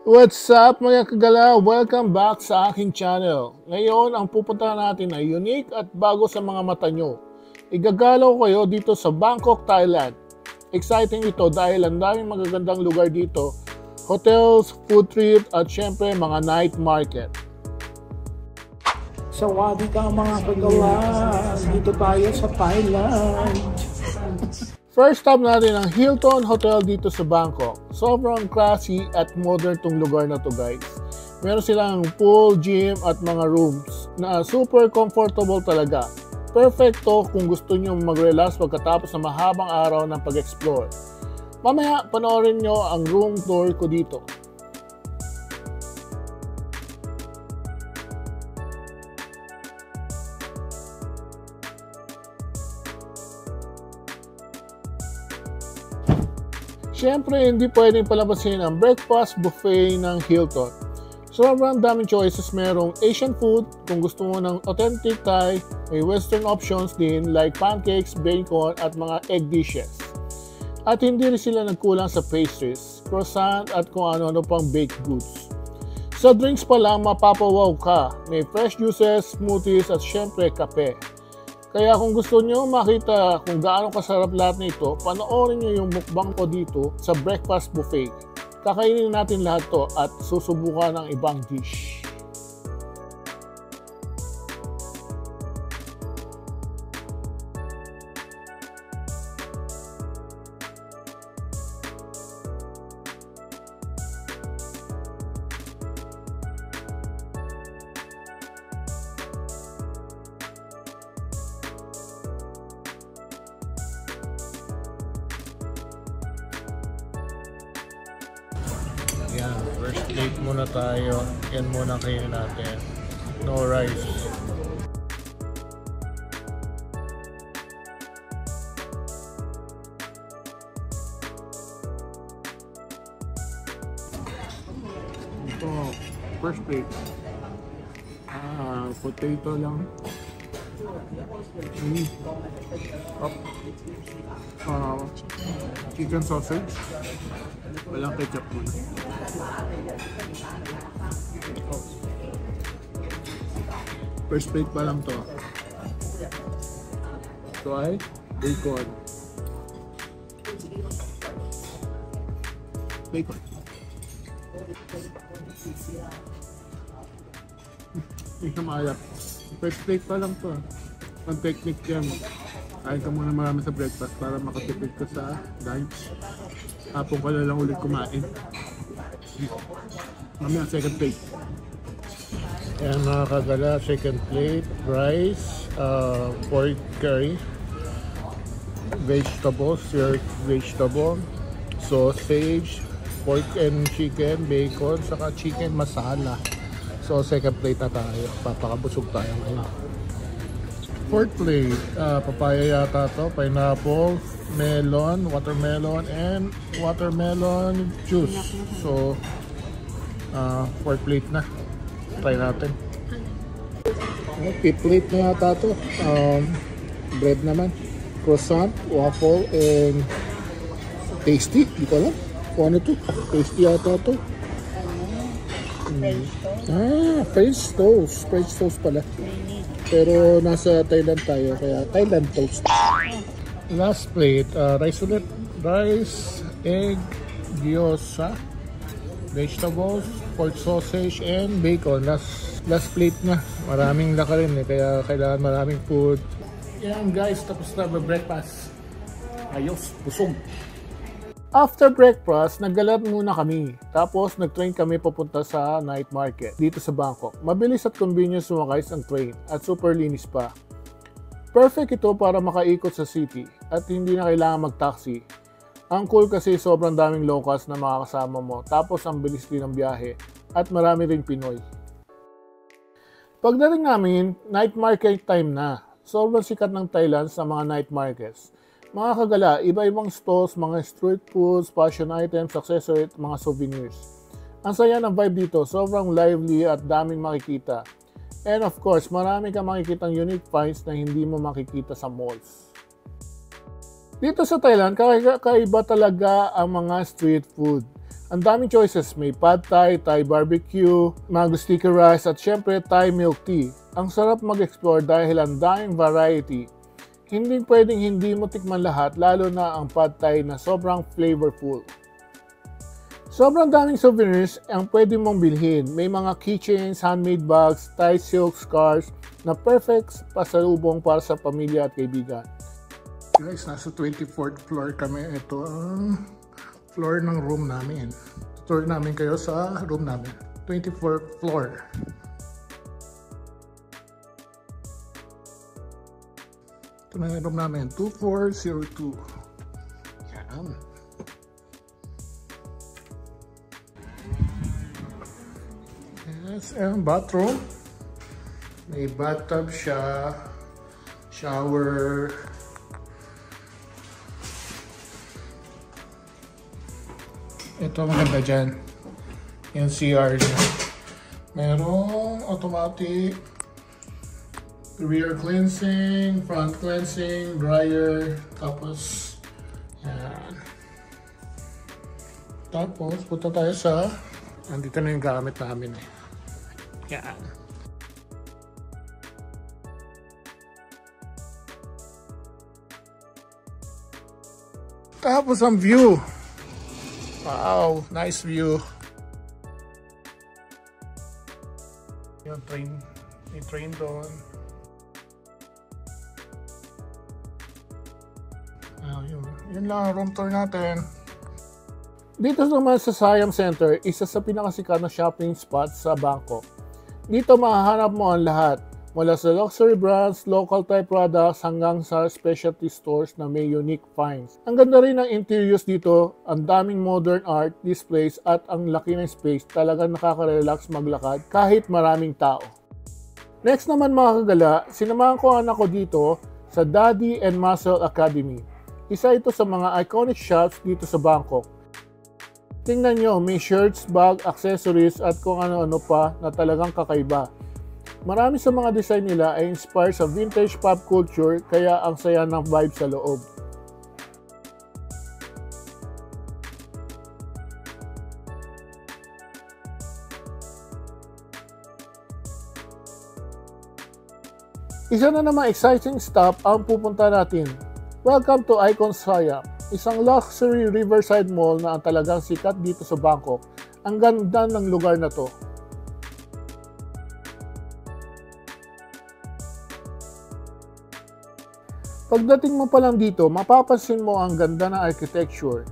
What's up mga kagala? Welcome back sa aking channel. Ngayon, ang pupuntahan natin ay unique at bago sa mga mata nyo. Igagalaw kayo dito sa Bangkok, Thailand. Exciting ito dahil ang daming magagandang lugar dito. Hotels, food trip at syempre mga night market. Sawadi ka mga kagala, dito tayo sa Thailand. First stop natin ang Hilton Hotel dito sa Bangkok. Sobrang classy at modern tong lugar na to guys. Meron silang pool, gym at mga rooms na super comfortable talaga. Perfecto kung gusto nyo mag-relax pagkatapos ng mahabang araw ng pag-explore. Mamaya panoorin nyo ang room tour ko dito. Siyempre, hindi pwedeng palabasin ang breakfast buffet ng Hilton. Sobrang daming choices, merong Asian food, kung gusto mo ng authentic Thai, may Western options din like pancakes, bacon at mga egg dishes. At hindi rin sila nagkulang sa pastries, croissant at kung ano-ano pang baked goods. Sa drinks pa lang, mapapawaw ka. May fresh juices, smoothies at syempre kape. Kaya kung gusto nyo makita kung gaano kasarap lahat nito, panoorin nyo yung mukbang ko dito sa breakfast buffet. Kakainin natin lahat to at susubukan ng ibang dish. Yan, first plate muna tayo. Yan muna kainin natin. No rice. Ito, first plate. Potato lang. Chicken sausage. Walang ketchup muna. First plate pa lang to. Ito ay bacon. Bacon. Hindi ka maayak. First plate pa lang to. Ang technique yan. Kain ka muna marami sa breakfast para makatipid ka sa lunch. Hapon ka na lang ulit kumain. Mamaya second plate. Ayan mga kagala, second plate. Rice, pork curry, vegetables, vegetable, sausage, pork and chicken, bacon, saka chicken masala. So second plate na tayo. Papakabusog tayo ngayon. Fourth plate, papaya yata to, pineapple, melon, watermelon, and watermelon juice. So, fourth plate na. Try natin. Fifth plate na yata to. Bread naman. Croissant, waffle, and tasty. Di ko alam. Kung ano to? Tasty yata to. French toast. French toast pala. Pero nasa Thailand tayo, kaya Thailand toast. Last plate, rice ulit. Rice, egg, gyoza, vegetables, pork sausage, and bacon. Last plate na. Maraming laka rin kaya kailangan maraming food. Yan guys, tapos na breakfast. Ayos, busog. After breakfast, naggalat muna kami. Tapos nag-train kami papunta sa night market dito sa Bangkok. Mabilis at convenience sumakay ang train at super linis pa. Perfect ito para makaikot sa city at hindi na kailangan mag-taxi. Ang cool kasi sobrang daming locals na makakasama mo. Tapos ang bilis din ng biyahe at marami ring Pinoy. Pagdating namin, night market time na. Sobrang sikat ng Thailand sa mga night markets. Mga kagala, iba-ibang stalls, mga street foods, fashion items, accessories, mga souvenirs. Ang saya ng vibe dito, sobrang lively at daming makikita. And of course, marami kang makikitang unique finds na hindi mo makikita sa malls. Dito sa Thailand, kakaiba talaga ang mga street food. Ang daming choices, may pad thai, Thai barbecue, mango sticky rice at syempre Thai milk tea. Ang sarap mag-explore dahil ang daming variety. Hindi pwedeng hindi mo tikman lahat, lalo na ang pad thai na sobrang flavorful. Sobrang daming souvenirs ang pwede mong bilhin. May mga keychains, handmade bags, Thai silk scarves na perfect pasalubong para sa pamilya at kaibigan. Guys, nasa 24th floor kami. Ito ang floor ng room namin. Tutur namin kayo sa room namin. 24th floor. Ito na yung room namin. 2402. Yan. Yes, and bathroom. May bathtub siya. Shower. Ito maganda dyan. Yung CR niya. Merong automatic rear cleansing, front cleansing, dryer. Tapos, yan. Tapos, punta tayo sa, andito na yung gamit namin eh. Yan. Tapos ang view. Wow, nice view. Yung train, may train doon. Yun lang ang room tour natin. Dito naman sa Siam Center, isa sa pinakasikat na shopping spot sa Bangkok. Dito mahahanap mo ang lahat. Mula sa luxury brands, local Thai products, hanggang sa specialty stores na may unique finds. Ang ganda rin ng interiors dito, ang daming modern art, displays, at ang laki ng space. Talagang nakaka-relax maglakad kahit maraming tao. Next naman mga kagala, sinamahan ko ang anak ko dito sa Daddy and Muscle Academy. Isa ito sa mga iconic shops dito sa Bangkok. Tingnan nyo, may shirts, bag, accessories, at kung ano-ano pa na talagang kakaiba. Marami sa mga design nila ay inspired sa vintage pop culture, kaya ang saya ng vibe sa loob. Isa na namang exciting stop ang pupunta natin. Welcome to Icon Siam, isang luxury riverside mall na ang talagang sikat dito sa Bangkok. Ang ganda ng lugar na to. Pagdating mo pa lang dito, mapapansin mo ang ganda ng architecture.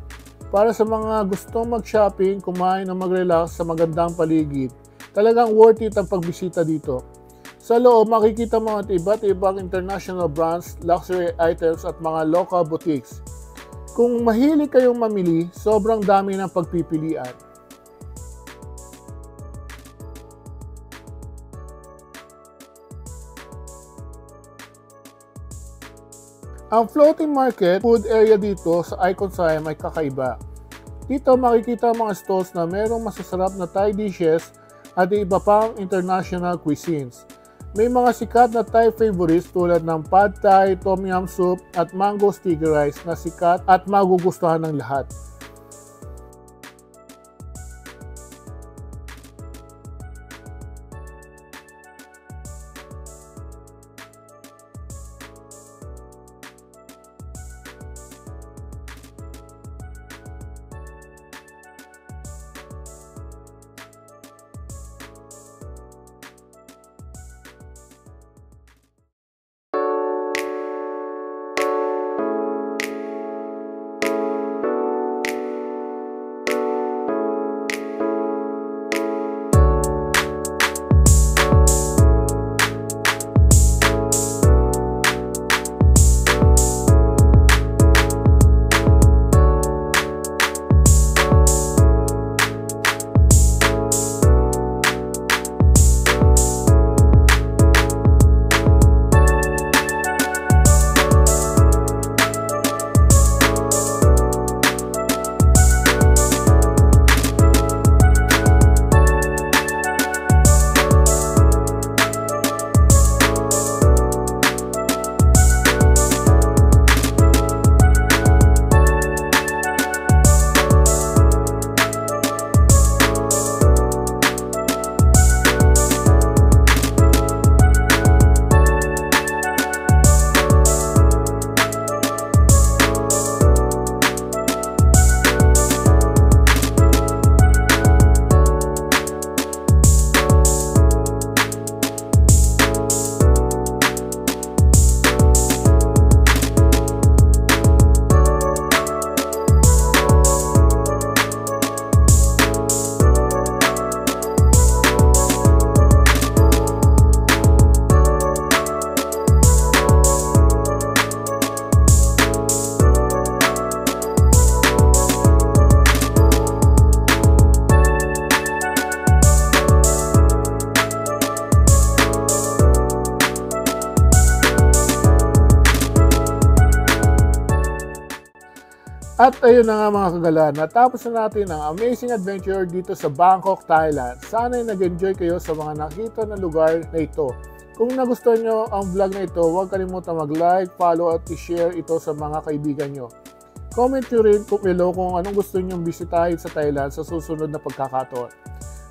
Para sa mga gustong mag-shopping, kumain o mag-relax sa magandang paligid, talagang worth it ang pagbisita dito. Sa loob, makikita mo at iba't ibang international brands, luxury items at mga local boutiques. Kung mahilig kayong mamili, sobrang dami ng pagpipilian. Ang floating market food area dito sa Icon Siam ay kakaiba. Dito makikita ang mga stalls na merong masasarap na Thai dishes at iba pang international cuisines. May mga sikat na Thai favorites tulad ng pad thai, tom yum soup at mango sticky rice na sikat at magugustuhan ng lahat. At ayun na nga mga kagalan, natapos na natin ang amazing adventure dito sa Bangkok, Thailand. Sana'y nag-enjoy kayo sa mga nakita na lugar na ito. Kung nagustuhan nyo ang vlog na ito, huwag kalimutan mag-like, follow at i-share ito sa mga kaibigan nyo. Comment nyo rin below kung anong gusto nyong bisitahin sa Thailand sa susunod na pagkakataon.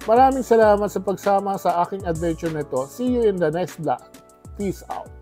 Maraming salamat sa pagsama sa aking adventure na ito. See you in the next vlog. Peace out.